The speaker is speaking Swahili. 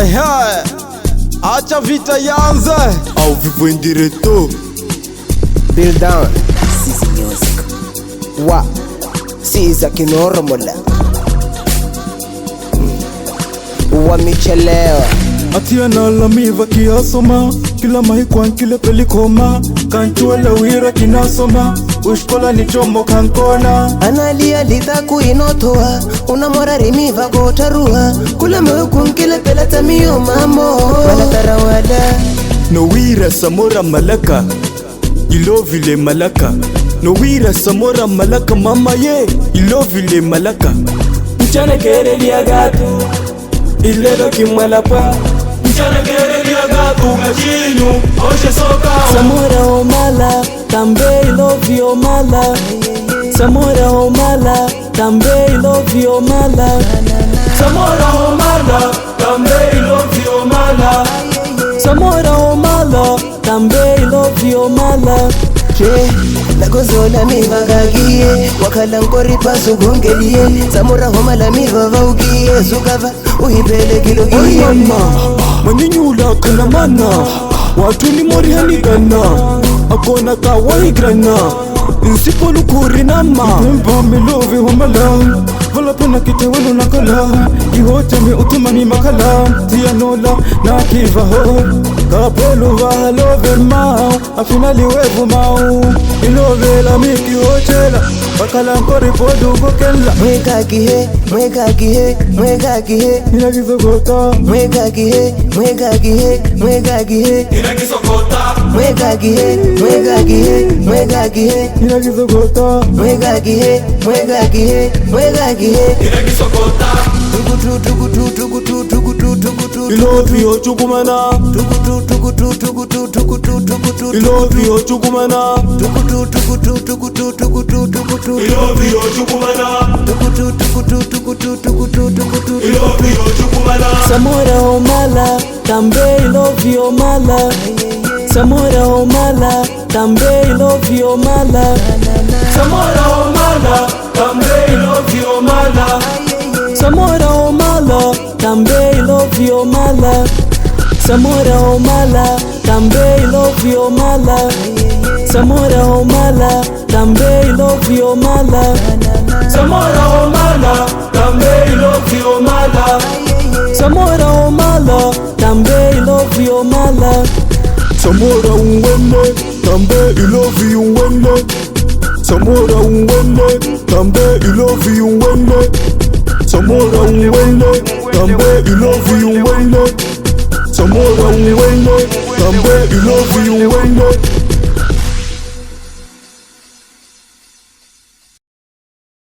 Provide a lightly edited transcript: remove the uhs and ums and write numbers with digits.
Ehe, acha vita yanze au vivo in diretto. Build down Sisi music wa Siza kinoromola Wamichelewa Atia na lamiva kiasoma kila mahikwan kila pelikoma kanchuela wira kinasoma ushkola ni chomo kankona analia litaku inotoa unamora rimiva gotarua kula mehukun kila pelata miyo mamo wala tarawada No wira Samora malaka ilovile malaka. No wira Samora malaka mama ye ilovile malaka. Mchana kere liya gatu ilelo kimwalapa mchana kere liya gatu machinu oshe soka Samora omala tambe ilovi omala Samora omala tambe ilovi omala Samora omala tambe ilovi omala Samora omala tambe ilovi omala Nagozola miva gagie wakala nkori pasu gungelie Samora homala miva vaugie zukava uhibele kilogie Maninyula kana mana watu ni mori hanigana akona kawaii grana insipolu kurinama mba milovi homala vala pena kitewelo nakala ihote mi utumani makala tia nola na kiva ho kapelu vahalove mau afinali wevu mau ilove la miki hochela wakala nkori podu gokela Mwega gihe, mwega gihe, mwega gihe inakizogota Mwega gihe, mwega gihe, mwega gihe inakizogota Mwega gihe, mwega gihe, mwega gihe inakizogota Mwega gihe, mwega gihe, mwega gihe inakizogota Tugutu, tugutu, tugutu, tugutu, tugutu Ilovi ochukumana Tugutu, tugutu, tugutu, tugutu, tugutu Ilovi ochukumana Tugutu, tugutu, tugutu, tugutu, tugutu Ilovi ochukumana Tugutu, tugutu, tugutu, tugutu, tugutu Ilovi ochukumana Samora omala tambe ilovi omala Samora omala tambe ilovi omala Samora omala tambe ilovi omala Samora omala tambe ilovi omala Samora omala tambe ilovi omala Samora omala tambe ilovi omala Samora omala tambe ilovi omala Samora omala tambe ilovi omala Samora unwene tambe ilovi unwene Samora unwene tambe ilovi unwene Samora unwene tambe ilovi unwene Samora unwene tambe ilovi unwene